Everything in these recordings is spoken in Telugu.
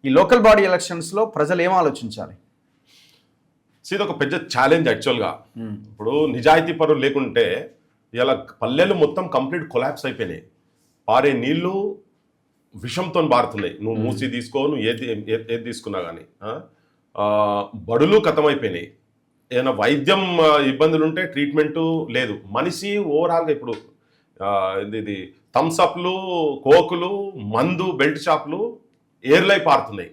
ఈ లోకల్ బాడీ ఎలక్షన్స్లో ప్రజలు ఏం ఆలోచించాలి? ఇది ఒక పెద్ద ఛాలెంజ్ యాక్చువల్గా. ఇప్పుడు నిజాయితీ పరులు లేకుంటే ఇలా పల్లెలు మొత్తం కంప్లీట్ కొలాప్స్ అయిపోయినాయి. పారే నీళ్లు విషంతో బారుతున్నాయి. నువ్వు మూసి తీసుకో, నువ్వు ఏది తీసుకున్నా కానీ బడులు కథమైపోయినాయి. ఏదైనా వైద్యం ఇబ్బందులు ఉంటే ట్రీట్మెంటు లేదు. మనిషి ఓవరాల్గా ఇప్పుడు ఇది థమ్స్అప్లు, కోకులు, మందు, బెల్ట్ షాపులు ఏర్లై పారుతున్నాయి.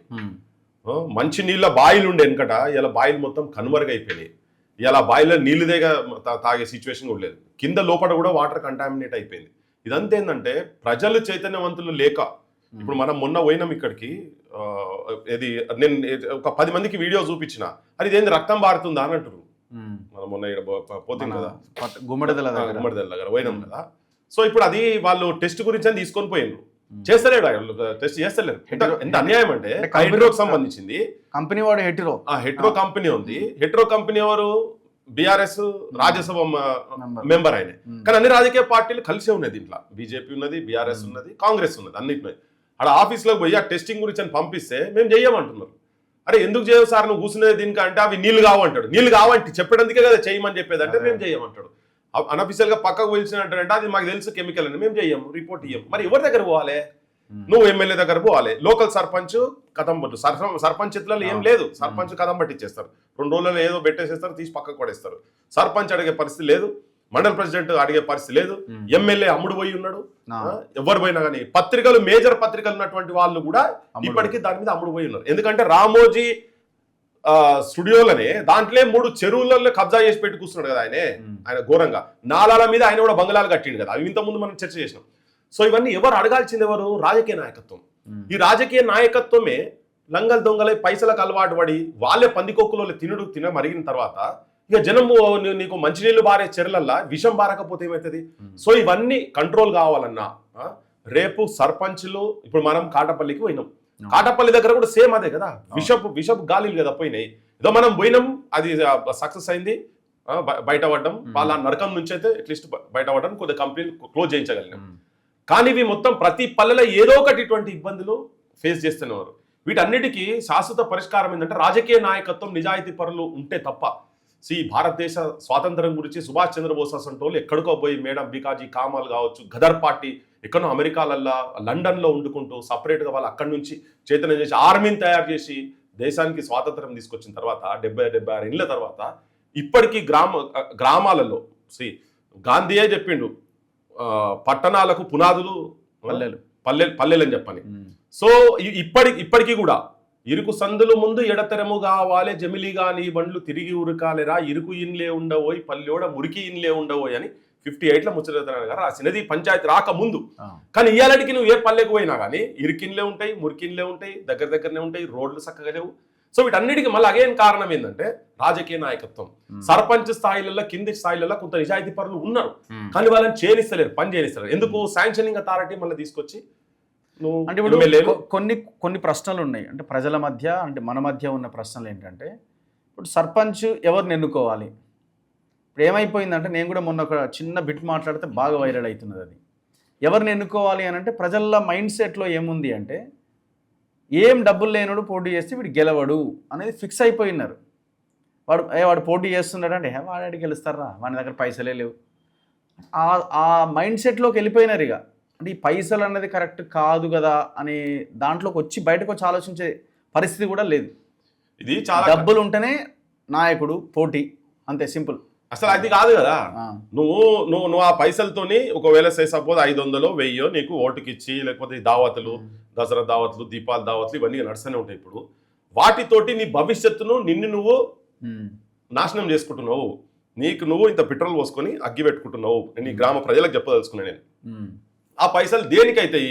మంచి నీళ్ళ బాయిలు ఉండే వెనకట, ఇలా బాయిలు మొత్తం కనుమరుగైపోయినాయి. ఇలా బాయిలో నీళ్ళు దేగా తాగే సిచ్యువేషన్ కూడా లేదు. కింద లోపల కూడా వాటర్ కంటామినేట్ అయిపోయింది. ఇదంతా ఏంటంటే ప్రజలు చైతన్యవంతులు లేక. ఇప్పుడు మనం మొన్న పోయినాం ఇక్కడికి, ఇది నేను ఒక 10 మందికి వీడియో చూపించిన, అది ఇదేంది రక్తం బారుతుందా అని అంటారు. మనం మొన్న పోతుంది కదా గుమ్మడిదల దగ్గర పోయినాం కదా. సో ఇప్పుడు అది వాళ్ళు టెస్ట్ గురించి అని తీసుకొని పోయినారు. చేస్తలేడు, టెస్ట్ చేస్తలేరు. ఎంత అన్యాయం అంటే హెట్రోకి సంబంధించింది కంపెనీ వాడు హెట్రో కంపెనీ ఉంది. హెట్రో కంపెనీ ఎవరు? బీఆర్ఎస్ రాజ్యసభ మెంబర్ ఆయన. కానీ అన్ని రాజకీయ పార్టీలు కలిసే ఉన్నాయి దీంట్లో. బీజేపీ ఉన్నది, బీఆర్ఎస్ ఉన్నది, కాంగ్రెస్ ఉన్నది. అన్నింటిలో అక్కడ ఆఫీస్లోకి పోయి ఆ టెస్టింగ్ గురించి అని పంపిస్తే మేము చెయ్యమంటున్నారు. అరే ఎందుకు చేయవు సార్, నువ్వు కూర్చునేది దీనికి అంటే అవి నీళ్లు కావంటాడు. నీళ్లు కావంటే చెప్పడానికే కదా చేయమని చెప్పేది, అంటే మేము చెయ్యమంటాడు. అనఫీషియల్ గా పక్కకు పిలిచినట్టు అది మాకు తెలుసు కెమికల్ అని, మేము చెయ్యము, రిపోర్ట్ ఇయ్యము. మరి ఎవరి దగ్గర పోవాలి? నువ్వు ఎమ్మెల్యే దగ్గర పోవాలి. లోకల్ సర్పంచ్ కథం పట్టు, సర్పంచ్ చేతులలో ఏం లేదు. సర్పంచ్ కథం పట్టించేస్తారు. 2 రోజులలో ఏదో పెట్టేసేస్తారు, తీసి పక్కకు పడేస్తారు. సర్పంచ్ అడిగే పరిస్థితి లేదు, మండల ప్రెసిడెంట్ అడిగే పరిస్థితి లేదు, ఎమ్మెల్యే అమ్ముడు పోయి ఉన్నాడు. ఎవరు పోయినా కానీ పత్రికలు, మేజర్ పత్రికలు ఉన్నటువంటి వాళ్ళు కూడా ఇప్పటికీ దాని మీద అమ్ముడు పోయి ఉన్నారు. ఎందుకంటే రామోజీ స్టూడియోలనే దాంట్లో 3 చెరువులలో కబ్జా చేసి పెట్టి కూర్చున్నాడు కదా ఆయన ఘోరంగా. నాలాల మీద ఆయన కూడా బంగళాలు కట్టిండు కదా. అవి ఇంతకుముందు మనం చర్చ చేసినాం. సో ఇవన్నీ ఎవరు అడగాల్సింది? ఎవరు? రాజకీయ నాయకత్వం. ఈ రాజకీయ నాయకత్వమే లంగల్ దొంగలై పైసలకు అలవాటు పడి వాళ్ళే పందికొక్కులో తిన మరిగిన తర్వాత ఇక జనము నీకు మంచినీళ్ళు బారే చెరులల్లా విషం బారకపోతే ఏమవుతుంది? సో ఇవన్నీ కంట్రోల్ కావాలన్నా రేపు సర్పంచ్లు, ఇప్పుడు మనం కాటపల్లికి పోయినాం, కాటపల్లి దగ్గర కూడా సేమ్ అదే కదా, విషపు గాలిలు కదా పోయినాయి. ఏదో మనం పోయినాం, అది సక్సెస్ అయింది, బయటపడ్డం. వాళ్ళ నరకం నుంచి అయితే అట్లీస్ట్ బయటపడడం, కొద్దిగా కంపెనీలు క్లోజ్ చేయించగలిగినాం. కానీ ఇవి మొత్తం ప్రతి పల్లెలో ఏదో ఒకటి ఇటువంటి ఇబ్బందులు ఫేస్ చేస్తున్నారు. వీటన్నిటికీ శాశ్వత పరిష్కారం ఏంటంటే రాజకీయ నాయకత్వం, నిజాయితీ పరులు ఉంటే తప్ప. భారతదేశ స్వాతంత్రం గురించి సుభాష్ చంద్రబోస్ అసంటోళ్ళు ఎక్కడికో పోయి మేడం బికాజీ కామాల్ కావచ్చు, గదర్ పార్టీ ఎక్కడో అమెరికాలల్లా, లండన్లో వండుకుంటూ సపరేట్గా వాళ్ళు అక్కడి నుంచి చైతన్యం చేసి ఆర్మీని తయారు చేసి దేశానికి స్వాతంత్రం తీసుకొచ్చిన తర్వాత 70-76 ఏళ్ళ తర్వాత ఇప్పటికీ గ్రామాలలో గాంధీయే చెప్పిండు, పట్టణాలకు పునాదులు పల్లెలు అని చెప్పని. సో ఇప్పటికీ కూడా ఇరుకు సందులు ముందు ఎడతెరము కావాలి, జమిలిగా నీ బండ్లు తిరిగి ఉరకాలేరా, ఇరుకు ఇన్లే ఉండవోయ్, పల్లెోడ మురికి ఇన్లే ఉండవోయ్ అని 58లో ముచ్చటేతనారాయణ గారు రాసినది పంచాయతీ రాకముందు. కానీ ఇయ్యాలడికి నువ్వు ఏ పల్లెకు పోయినా కానీ ఇరుకిన్లే ఉంటాయి, మురికిన్లే ఉంటాయి, దగ్గరనే ఉంటాయి, రోడ్లు చక్కగా లేవు. సో వీటన్నిటికీ మళ్ళీ అగైన్ కారణం ఏంటంటే రాజకీయ నాయకత్వం. సర్పంచ్ స్థాయిలలో, కింది స్థాయిలలో కొంత నిజాయితీ పరులు ఉన్నారు, కానీ వాళ్ళని చేయనిస్తలేరు, పని చేయనిస్తలేరు. ఎందుకు? శాంక్షనింగ్ అథారిటీ మళ్ళీ తీసుకొచ్చి అంటే ఇప్పుడు కొన్ని ప్రశ్నలు ఉన్నాయి. అంటే ప్రజల మధ్య, అంటే మన మధ్య ఉన్న ప్రశ్నలు ఏంటంటే, ఇప్పుడు సర్పంచ్ ఎవరిని ఎన్నుకోవాలి? ఇప్పుడు ఏమైపోయిందంటే, నేను కూడా మొన్న ఒక చిన్న బిట్ మాట్లాడితే బాగా వైరల్ అవుతున్నది. అది ఎవరిని ఎన్నుకోవాలి అని అంటే ప్రజల మైండ్ సెట్లో ఏముంది అంటే, ఏం డబ్బులు లేనుడు పోటీ చేస్తే వీడు గెలవడు అనేది ఫిక్స్ అయిపోయినారు. వాడు పోటీ చేస్తున్నాడు అంటే వాడికి గెలుస్తారా, వాడి దగ్గర పైసలే లేవు, ఆ మైండ్ సెట్లోకి వెళ్ళిపోయినారు. ఇక అంటే ఈ పైసలు అన్నది కరెక్ట్ కాదు కదా అని దాంట్లోకి వచ్చి బయటకు వచ్చి ఆలోచించే పరిస్థితి కూడా లేదు. ఇది చాలా డబ్బులు ఉంటేనే నాయకుడు, పోటీ, అంతే సింపుల్. అసలు అది కాదు కదా. నువ్వు ఆ పైసలతోని ఒకవేళ సపోజ్ 500 1000 నీకు ఓటుకి ఇచ్చి, లేకపోతే దావతులు, దసరా దావతులు, దీపాల దావతులు ఇవన్నీ నడుస్తూనే ఉంటాయి. ఇప్పుడు వాటితోటి నీ భవిష్యత్తును నువ్వు నాశనం చేసుకుంటున్నావు. నువ్వు ఇంత పెట్రోల్ పోసుకొని అగ్గి పెట్టుకుంటున్నావు. నీ గ్రామ ప్రజలకు చెప్పదలుచుకున్నా నేను. ఆ పైసలు దేనికైతాయి?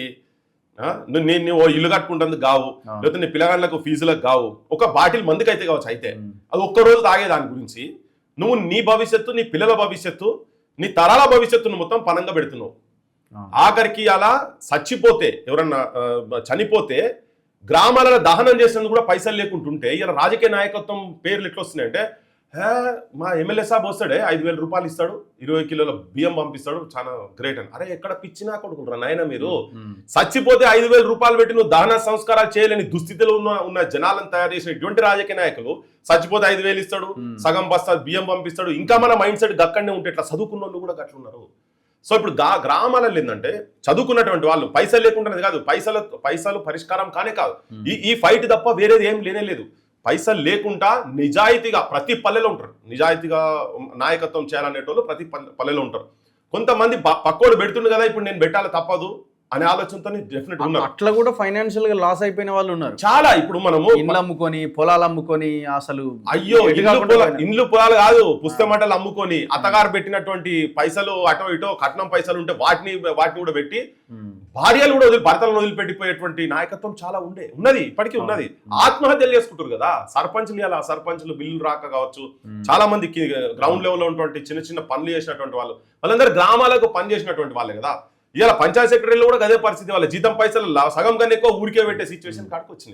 నేను ఇల్లు కట్టుకుంటుంది కావు, లేకపోతే నీ పిల్లగాళ్ళకు ఫీజులకు కావు, ఒక బాటిల్ మందుకి అయితే కావచ్చు. అయితే అది ఒక్కరోజు తాగే దాని గురించి నువ్వు నీ భవిష్యత్తు, నీ పిల్లల భవిష్యత్తు, నీ తరాల భవిష్యత్తును మొత్తం పనంగా పెడుతున్నావు. ఆఖరికి అలా చచ్చిపోతే, ఎవరన్నా చనిపోతే గ్రామాలలో దహనం చేసేందుకు కూడా పైసలు లేకుంటుంటే ఇలా రాజకీయ నాయకత్వం పేర్లు ఎట్లా వస్తున్నాయంటే, మా ఎమ్మెల్యే సాబ్ వస్తాడే 5,000 రూపాయలు ఇస్తాడు, 20 కిలోల బియ్యం పంపిస్తాడు, చాలా గ్రేట్ అని. అరే ఎక్కడ పిచ్చినా కొడుకుంటారా నాయన మీరు? చచ్చిపోతే 5,000 రూపాయలు పెట్టి నువ్వు దహన సంస్కారాలు చేయలేని దుస్థితిలో ఉన్న జనాలను తయారు చేసిన ఇటువంటి రాజకీయ నాయకులు చచ్చిపోతే 5,000 ఇస్తాడు, సగం బస్తా బియ్యం పంపిస్తాడు. ఇంకా మన మైండ్ సెట్ గక్కడనే ఉంటే ఇట్లా చదువుకున్న వాళ్ళు కూడా గట్లున్నారు. సో ఇప్పుడు గ్రామాలలో ఏంటంటే చదువుకున్నటువంటి వాళ్ళు పైసలు లేకుండా కాదు, పైసలు పరిష్కారం కానే కాదు. ఈ ఫైట్ తప్ప వేరేది ఏం లేనే లేదు. పైసలు లేకుండా నిజాయితీగా ప్రతి పల్లెలో ఉంటారు, నిజాయితీగా నాయకత్వం చేయాలనేటోళ్ళు ప్రతి పల్లెలో ఉంటారు. కొంతమంది పక్కోడు పెడుతుండు కదా ఇప్పుడు నేను పెట్టాలి తప్పదు అనే ఆలోచనతో డెఫినెట్ ఉన్నారు. అట్లా కూడా ఫైనాన్షియల్ గా లాస్ అయిపోయిన వాళ్ళు ఉన్నారు చాలా. ఇప్పుడు మనము ఇండ్లు అమ్ముకొని పొలాలు అమ్ముకొని అసలు అయ్యో ఇండ్లు పొలాలు కాదు పుస్తమటలు అమ్ముకొని అత్తగారు పెట్టినటువంటి పైసలు అటో ఇటో కట్నం పైసలు ఉంటే వాటిని కూడా పెట్టి భార్యలు కూడా భర్తలను వదిలిపెట్టిపోయేటువంటి నాయకత్వం చాలా ఉన్నది ఇప్పటికీ ఉన్నది. ఆత్మహత్యలు చేసుకుంటారు కదా సర్పంచ్లు. ఇలా సర్పంచ్లు బిల్లులు రాక కావచ్చు, చాలా మంది గ్రౌండ్ లెవెల్లో ఉన్నటువంటి చిన్న చిన్న పనులు చేసినటువంటి వాళ్ళందరూ గ్రామాలకు పని చేసినటువంటి వాళ్ళే కదా. ఇలా పంచాయత్ సెక్రటరీలు కూడా అదే పరిస్థితి, వాళ్ళ జీతం పైసలు సగం కన్నా ఎక్కువ ఊరికే పెట్టే సిచ్యువేషన్ కాడికి వచ్చినాయి.